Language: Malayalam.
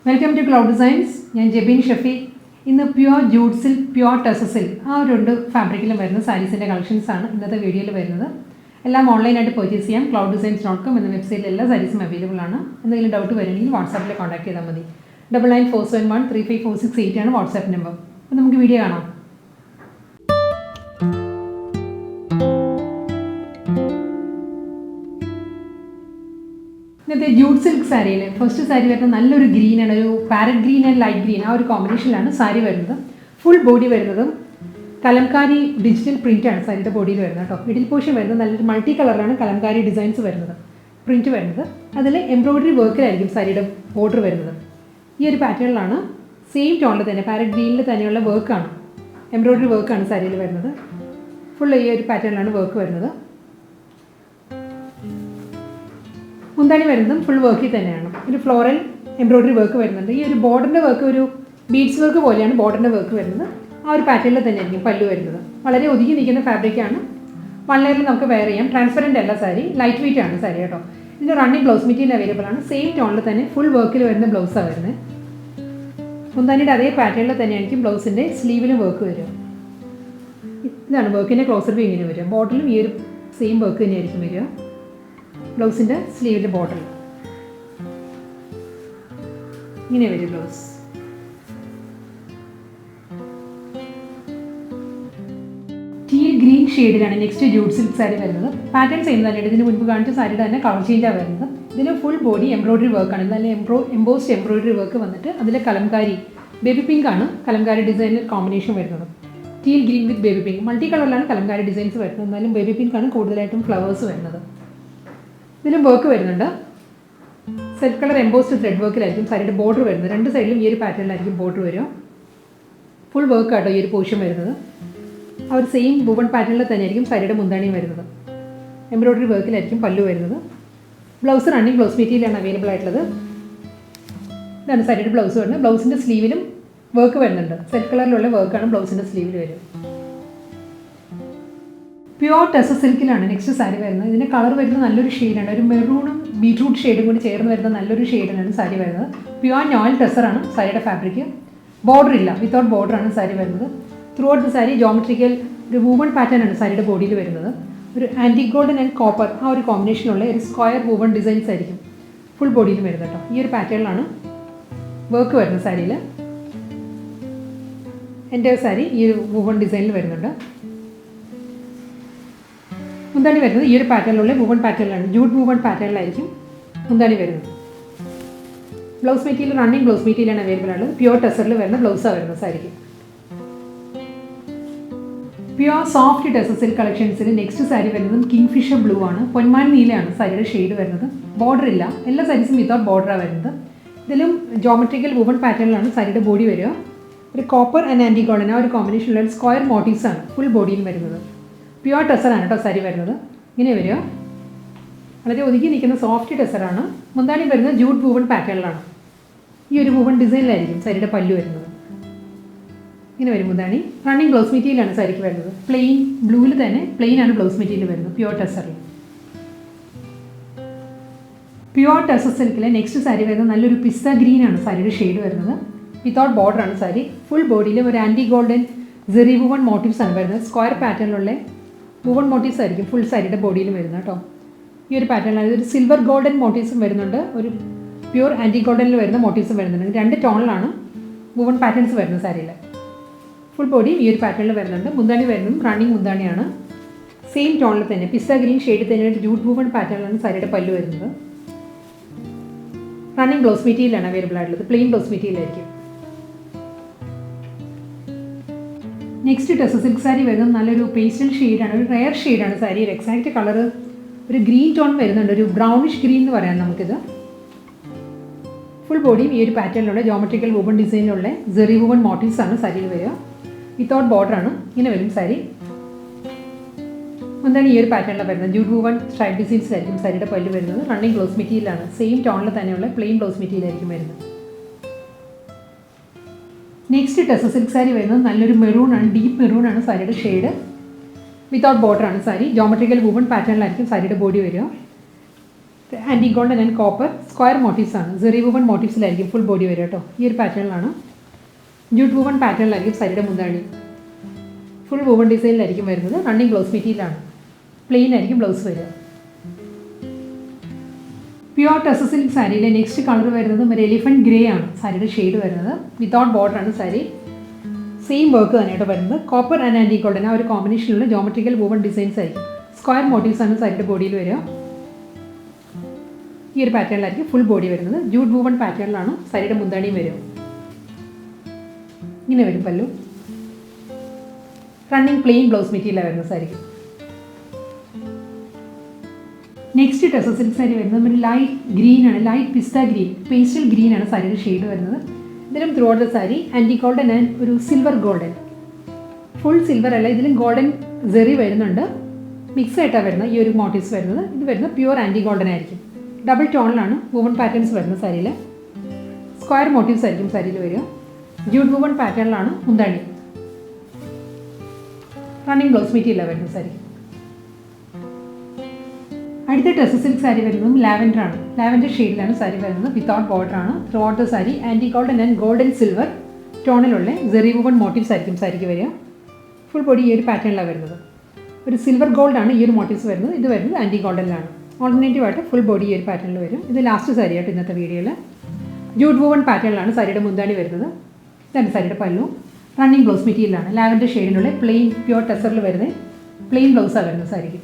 Welcome to cloud designs. ഞാൻ ജെബിൻ ഷഫി. ഇന്ന് pure jute silk, pure tussar silk ആ രണ്ട് ഫാബ്രിക്കിലും വരുന്ന സാരീസിൻ്റെ കളക്ഷൻസാണ് ഇന്നത്തെ വീഡിയോയിൽ വരുന്നത്. എല്ലാം ഓൺലൈനായിട്ട് പർച്ചേസ് ചെയ്യാം. clouddesigns.com എന്ന വെബ്സൈറ്റിൽ എല്ലാ സാരീസും അവൈലബിൾ ആണ്. എന്തെങ്കിലും ഡൗട്ട് വരുമെങ്കിൽ വാട്സാപ്പിൽ കോൺടാക്ട് ചെയ്താൽ മതി. 9947135468 ആണ് വാട്സാപ്പ് നമ്പർ. അപ്പോൾ നമുക്ക് വീഡിയോ കാണാം. ഇന്നത്തെ ജൂട്ട് സിൽക്ക് സാരിയിൽ ഫസ്റ്റ് സാരി വരുന്നത് നല്ലൊരു ഗ്രീനാണ്, ഒരു parrot green and light green ആ ഒരു കോമ്പിനേഷനിലാണ് സാരി വരുന്നത്. ഫുൾ ബോഡി വരുന്നതും കലംകാരി ഡിജിറ്റൽ പ്രിൻ്റാണ് സാരിയുടെ ബോഡിയിൽ വരുന്നത് കേട്ടോ. മിഡിൽ പോർഷൻ വരുന്നത് നല്ലൊരു മൾട്ടി കളറിലാണ് കലംകാരി ഡിസൈൻസ് വരുന്നത്, പ്രിൻറ്റ് വരുന്നത്. അതിൽ എംബ്രോയ്ഡറി വർക്കിലായിരിക്കും സാരിയുടെ ബോർഡർ വരുന്നത്. ഈ ഒരു പാറ്റേണിലാണ് സെയിം ടോണിൽ തന്നെ പാരറ്റ് ഗ്രീനിൽ തന്നെയുള്ള വർക്കാണ്, എംബ്രോയ്ഡറി വർക്കാണ് സാരിയിൽ വരുന്നത്. ഫുൾ ഈ ഒരു പാറ്റേണിലാണ് വർക്ക് വരുന്നത്. മുന്താണി വരുന്നതും ഫുൾ വർക്കിൽ തന്നെയാണ്. ഒരു ഫ്ലോറൽ എംബ്രോയ്ഡറി വർക്ക് വരുന്നുണ്ട്. ഈ ഒരു ബോർഡറിൻ്റെ വർക്ക് ഒരു ബീഡ്സ് വർക്ക് പോലെയാണ് ബോർഡറിൻ്റെ വർക്ക് വരുന്നത്. ആ ഒരു പാറ്റേണിൽ തന്നെയായിരിക്കും പല്ലു വരുന്നത്. വളരെ ഒതുങ്ങി നിൽക്കുന്ന ഫാബ്രിക്കാണ്. 1 ലെയറിൽ നമുക്ക് വെയർ ചെയ്യാം. ട്രാൻസ്പെറൻറ്റ് അല്ല സാരി, ലൈറ്റ് വെയിറ്റ് ആണ് സാരി കേട്ടോ. ഇതിൻ്റെ റണ്ണിങ് ബ്ലൗസ് മെറ്റീരിയൽ അവൈലബിൾ ആണ്. സെയിം ടോണിൽ തന്നെ ഫുൾ വർക്കിൽ വരുന്ന ബ്ലൗസാണ് വരുന്നത്. മുന്താണിയുടെ അതേ പാറ്റേണിൽ തന്നെയായിരിക്കും ബ്ലൗസിൻ്റെ സ്ലീവിലും വർക്ക് വരിക. ഇതാണ് വർക്കിൻ്റെ ക്ലോസർ വ്യൂ ഇങ്ങനെ വരിക. ബോട്ടിലും ഈ ഒരു സെയിം വർക്ക് തന്നെയായിരിക്കും വരിക. ബ്ലൗസിൻ്റെ സ്ലീവിൻ്റെ ബോർഡർ ഇങ്ങനെ വരും ബ്ലൗസ്. ടീൽ ഗ്രീൻ ഷെയ്ഡിലാണ് നെക്സ്റ്റ് ജൂട്ട് സിൽക്ക് സാരി വരുന്നത്. പാറ്റേൺ സെയിം തന്നെയാണ്. ഇതിന് മുൻപ് കാണിച്ച സാരിയുടെ തന്നെ കളർ ചേഞ്ചാണ് വരുന്നത്. ഇതിൽ ഫുൾ ബോഡി എംബ്രോയ്ഡറി വർക്കാണ്. നല്ല എംബോസ്ഡ് എംബ്രോയ്ഡറി വർക്ക് വന്നിട്ട് അതിൽ കലംകാരി ബേബി പിങ്ക് ആണ് കലംകാരി ഡിസൈനിൽ കോമ്പിനേഷൻ വരുന്നത്. ടീൽ ഗ്രീൻ വിത്ത് ബേബി പിങ്ക് മൾട്ടി കളറിലാണ് കലംകാരി ഡിസൈൻസ് വരുന്നത്. എന്നാലും ബേബി പിങ്ക് ആണ് കൂടുതലായിട്ടും ഫ്ലവേഴ്സ് വരുന്നത്. ഇതിലും വർക്ക് വരുന്നുണ്ട്. സെൽഫ് കളർ എംബോസ്ഡ് ത്രെഡ് വർക്കിലായിരിക്കും സാരിയുടെ ബോർഡർ വരുന്നത്. രണ്ട് സൈഡിലും ഈ ഒരു പാറ്റേണിലായിരിക്കും ബോർഡർ വരിക. ഫുൾ വർക്ക് ആട്ടോ ഈ ഒരു പോർഷൻ വരുന്നത്. ആ ഒരു സെയിം വുവൺ പാറ്റേണിൽ തന്നെയായിരിക്കും സാരിയുടെ മുന്താണിയും വരുന്നത്. എംബ്രോയ്ഡറി വർക്കിലായിരിക്കും പല്ലു വരുന്നത്. ബ്ലൗസ് റണ്ണിങ് ബ്ലൗസ് മെറ്റീരിയലാണ് അവൈലബിൾ ആയിട്ടുള്ളത്. ഇതാണ് സാരിയുടെ ബ്ലൗസ് വരുന്നത്. ബ്ലൗസിൻ്റെ സ്ലീവിലും വർക്ക് വരുന്നുണ്ട്. സെൽഫ് കളറിലുള്ള വർക്കാണ് ബ്ലൗസിൻ്റെ സ്ലീവിൽ വരും. പ്യുവർ ടെസർ സിൽക്കിലാണ് നെക്സ്റ്റ് സാരി വരുന്നത്. ഇതിൻ്റെ കളർ വരുന്നത് നല്ലൊരു ഷെയ്ഡാണ്. ഒരു മെറൂണും ബീട്രൂട്ട് ഷെയ്ഡും കൂടി ചേർന്ന് വരുന്ന നല്ലൊരു ഷെയ്ഡിനാണ് സാരി വരുന്നത്. പ്യുവർ നോയിൽ ടെസറാണ് സാരിയുടെ ഫാബ്രിക്. ബോർഡർ ഇല്ല, വിത്തൗട്ട് ബോർഡറാണ് സാരി വരുന്നത്. Through out the sari geometrical ഒരു വൂവൺ പാറ്റേൺ ആണ് സാരിയുടെ ബോഡിയിൽ വരുന്നത്. ഒരു ആൻറ്റി ഗോൾഡൻ ആൻഡ് കോപ്പർ ആ ഒരു കോമ്പിനേഷനുള്ള ഒരു സ്ക്വയർ വൂവൺ ഡിസൈൻസ് ആയിരിക്കും ഫുൾ ബോഡിയിൽ വരുന്നത് കേട്ടോ. ഈ ഒരു പാറ്റേണിലാണ് വർക്ക് വരുന്നത് സാരിയിൽ. എൻ്റെ സാരി ഈ ഒരു വൂവൺ ഡിസൈനിൽ വരുന്നുണ്ട്. മുന്താണി വരുന്നത് ഈ ഒരു പാറ്റേണിലുള്ള വൂവൺ പാറ്റേണിലാണ്, ജൂട്ട് വൂവൺ പാറ്റേണിലായിരിക്കും മുന്താണി വരുന്നത്. ബ്ലൗസ് മെറ്റീരിയൽ റണ്ണിങ് ബ്ലൗസ് മെറ്റീരിയലാണ് അവൈലബിൾ ആണ്. പ്യുവർ ടെസറിൽ വരുന്ന ബ്ലൗസാണ് വരുന്നത് സാരിക്ക്. പ്യുവർ സോഫ്റ്റ് ടെസർ സിൽക്ക് കളക്ഷൻസിൽ നെക്സ്റ്റ് സാരി വരുന്നത് കിങ് ഫിഷർ ബ്ലൂ ആണ്. പൊന്മാൻ നീലയാണ് സാരിയുടെ ഷെയ്ഡ് വരുന്നത്. ബോർഡർ ഇല്ല, എല്ലാ സാരീസും വിത്തൗട്ട് ബോർഡറാണ് വരുന്നത്. ഇതിലും ജോമെട്രിക്കൽ വൂവൺ പാറ്റേണിലാണ് സാരിയുടെ ബോഡി വരിക. ഒരു കോപ്പർ ആൻഡ് ആൻറ്റി ഗോൾഡൻ ആ ഒരു കോമ്പിനേഷനുള്ള ഒരു സ്ക്വയർ മോട്ടീവ്സാണ് ഫുൾ ബോഡിയിൽ വരുന്നത്. പ്യുവർ ടെസറാണ് കേട്ടോ സാരി വരുന്നത്. ഇങ്ങനെ വരിക. വളരെ ഒതുക്കി നിൽക്കുന്ന സോഫ്റ്റ് ടെസറാണ്. മുന്താണി വരുന്നത് ജൂട്ട് വൂവൺ പാറ്റേണിലാണ്. ഈ ഒരു വൂവൺ ഡിസൈനിലായിരിക്കും സാരിയുടെ പല്ലു വരുന്നത്. ഇങ്ങനെ വരും മുന്താണി. റണ്ണിങ് ബ്ലൗസ് മെറ്റീരിയലാണ് സാരിക്ക് വരുന്നത്. പ്ലെയിൻ ബ്ലൂവിൽ തന്നെ പ്ലെയിൻ ആണ് ബ്ലൗസ് മെറ്റീരിയൽ വരുന്നത് പ്യുവർ ടെസറിൽ. പ്യുവർ ടെസർ സിൽക്കിലെ നെക്സ്റ്റ് സാരി വരുന്നത് നല്ലൊരു പിസ്ത ഗ്രീൻ ആണ് സാരിയുടെ ഷെയ്ഡ് വരുന്നത്. വിത്തൗട്ട് ബോർഡറാണ് സാരി. ഫുൾ ബോഡിയിൽ ഒരു anti golden Jerry woven motifs ആണ് വരുന്നത്. സ്ക്വയർ പാറ്റേണിലുള്ള വൂവൺ മോട്ടീവ്സ് ആയിരിക്കും ഫുൾ സാരിയുടെ ബോഡിയിൽ വരുന്നത് കേട്ടോ. ഈ ഒരു പാറ്റേണിലാണ് ഒരു സിൽവർ ഗോൾഡൻ മോട്ടീവ്സും വരുന്നുണ്ട്, ഒരു പ്യുവർ ആൻറ്റി ഗോൾഡനിൽ വരുന്ന മോട്ടീവ്സും വരുന്നുണ്ട്. രണ്ട് ടോണിലാണ് വൂവൺ പാറ്റേൺസ് വരുന്നത് സാരിയിൽ. ഫുൾ ബോഡി ഈ ഒരു പാറ്റേണിൽ വരുന്നുണ്ട്. മുന്താണി വരുന്നതും റണ്ണിങ് മുന്താണിയാണ്. സെയിം ടോണിൽ തന്നെ പിസ്ത ഗ്രീൻ ഷെയ്ഡിൽ തന്നെ ജൂട്ട് വൂവൺ പാറ്റേണിലാണ് സാരിയുടെ പല്ലു വരുന്നത്. റണ്ണിങ് ബ്ലൗസ് മെറ്റീരിയലാണ് അവൈലബിൾ ആയിട്ടുള്ളത്. പ്ലെയിൻ ബ്ലൗസ് മെറ്റീരിയൽ ആയിരിക്കും. നെക്സ്റ്റ് ടെസർ സിൽക്ക് സാരി വരുന്നത് നല്ലൊരു പേസ്റ്റൽ ഷെയ്ഡാണ്, ഒരു റെയർ ഷെയ്ഡാണ് സാരി. ഒരു എക്സാക്റ്റ് കളർ ഒരു ഗ്രീൻ ടോൺ വരുന്നുണ്ട്, ഒരു ബ്രൗണിഷ് ഗ്രീൻ എന്ന് പറയാം നമുക്കിത്. ഫുൾ ബോഡിയും ഈ ഒരു പാറ്റേണിലുള്ള ജോമെട്രിക്കൽ വൂവൺ ഡിസൈനിലുള്ള ജെറി വൂവൺ മോട്ടീവ്സ് ആണ് സാരിയിൽ വരിക. വിത്തൗട്ട് ബോർഡറാണ്. ഇങ്ങനെ വരും സാരി. എന്താണ് ഈ ഒരു പാറ്റേണിലാണ് വരുന്നത്. ജൂട്ട് വൂവൺ സ്ട്രൈപ്പ് ഡിസൈൻസിലായിരിക്കും സാരിയുടെ പല്ലു വരുന്നത്. റണ്ണിങ് ബ്ലൗസ് മെറ്റീരിയലാണ്. സെയിം ടോണിൽ തന്നെയുള്ള പ്ലെയിൻ ബ്ലൗസ് മെറ്റീരിയൽ ആയിരിക്കും വരുന്നത്. നെക്സ്റ്റ് ടെസർ സിൽക്ക് സാരി വരുന്നത് നല്ലൊരു മെറൂണാണ്, ഡീപ്പ് മെറൂണാണ് സാരിയുടെ ഷെയ്ഡ്. വിത്തൗട്ട് ബോർഡറാണ് സാരി. ജോമെട്രിക്കൽ വൂവൺ പാറ്റേണിലായിരിക്കും സാരിയുടെ ബോഡി വരിക. Antique golden and copper square motifs ആണ്. സെറി വുവൺ മോട്ടീവ്സിലായിരിക്കും ഫുൾ ബോഡി വരിക കേട്ടോ. ഈ ഒരു പാറ്റേണിലാണ്. ജൂട്ട് വുവൺ പാറ്റേണിലായിരിക്കും സാരിയുടെ മുന്താണി. ഫുൾ വുവൺ ഡിസൈനിലായിരിക്കും വരുന്നത്. റണ്ണിങ് ബ്ലൗസ് മെറ്റീരിയലാണ്. പ്ലെയിൻ ആയിരിക്കും ബ്ലൗസ് വരിക. പ്യുവർ ടസർ സിൽക്ക് സാരിയിലെ നെക്സ്റ്റ് കളർ വരുന്നത് ഒരു എലിഫൻറ്റ് ഗ്രേ ആണ് സാരിയുടെ ഷെയ്ഡ് വരുന്നത്. വിത്തൗട്ട് ബോർഡറാണ് സാരി. സെയിം വർക്ക് തന്നെയായിട്ട് വരുന്നത്. കോപ്പർ ആൻഡ് ആൻറ്റി ഗോൾഡൻ ആ ഒരു കോമ്പിനേഷനിലുള്ള ജോമെട്രിക്കൽ വുവൺ ഡിസൈൻസ് ആയിരിക്കും. സ്ക്വയർ മോട്ടീവ്സ് ആണ് സാരിയുടെ ബോഡിയിൽ വരിക. ഈ ഒരു പാറ്റേണിലായിരിക്കും ഫുൾ ബോഡി വരുന്നത്. ജൂട്ട് വുവൺ പാറ്റേണിലാണ് സാരിയുടെ മുന്താണിയും വരിക. ഇങ്ങനെ വരും പല്ലു. റണ്ണിങ് പ്ലെയിൻ ബ്ലൗസ് മെറ്റീരിയലാണ് വരുന്നത് സാരിക്ക്. നെക്സ്റ്റ് ടസർ സിൽക്ക് സാരി വരുന്നത് ഒരു ലൈറ്റ് ഗ്രീൻ ആണ്. ലൈറ്റ് പിസ്ത ഗ്രീൻ, പേസ്റ്റൽ ഗ്രീൻ ആണ് സാരിയുടെ ഷെയ്ഡ് വരുന്നത്. ഇതിലും through out the sari antique golden and ഒരു സിൽവർ ഗോൾഡൻ, ഫുൾ സിൽവർ അല്ല, ഇതിലും ഗോൾഡൻ ജെറി വരുന്നുണ്ട്. മിക്സ് ആയിട്ടാണ് വരുന്നത് ഈ ഒരു മോട്ടീവ്സ് വരുന്നത്. ഇത് വരുന്നത് പ്യുവർ ആൻറ്റി ഗോൾഡൻ ആയിരിക്കും. ഡബിൾ ടോണിലാണ് വുവൺ പാറ്റേൺസ് വരുന്നത് സാരിയിൽ. സ്ക്വയർ മോട്ടീവ്സ് ആയിരിക്കും സാരിയിൽ വരിക. ജൂട്ട് വുവൺ പാറ്റേണിലാണ് മുന്താണി. റണ്ണിങ് ബ്ലൗസ് മെറ്റീരിയലാണ് വരുന്നത് സാരി. അടുത്ത ടസർ സിൽക്ക് സാരി വരുന്നതും ലാവൻഡർ ആണ്. ലാവൻഡർ ഷെയ്ഡിലാണ് സാരി വരുന്നത്. വിത്തൗട്ട് ബോർഡർ ആണ്. Throughout the sari antique golden and golden silver ടോണിലുള്ള സെറി വുവൺ മോട്ടീവ്സ് ആയിരിക്കും സാരിക്ക് വരിക. ഫുൾ ബോഡി ഈ ഒരു പാറ്റേണിലാണ് വരുന്നത്. ഒരു സിൽവർ ഗോൾഡ് ആണ് ഈ ഒരു മോട്ടീവ്സ് വരുന്നത്. ഇത് വരുന്നത് ആൻറ്റി ഗോൾഡനിലാണ്. ഓൾട്ടർനേറ്റീവ് ആയിട്ട് ഫുൾ ബോഡി ഈ ഒരു പാറ്റേണിൽ വരും. ഇത് ലാസ്റ്റ് സാരി ആയിട്ട് ഇന്നത്തെ വീഡിയോയിൽ. ജൂട്ട് വുവൺ പാറ്റേണിലാണ് സാരിയുടെ മുന്താണി വരുന്നത്. ഇതാണ് സാരിയുടെ പല്ലു. റണ്ണിങ് ബ്ലൗസ് മെറ്റീരിയലാണ്. ലാവൻഡർ ഷെയ്ഡിലുള്ള പ്ലെയിൻ പ്യുവർ ടസറിൽ വരുന്നത് പ്ലെയിൻ ബ്ലൗസാണ് വരുന്നത് സാരിക്ക്.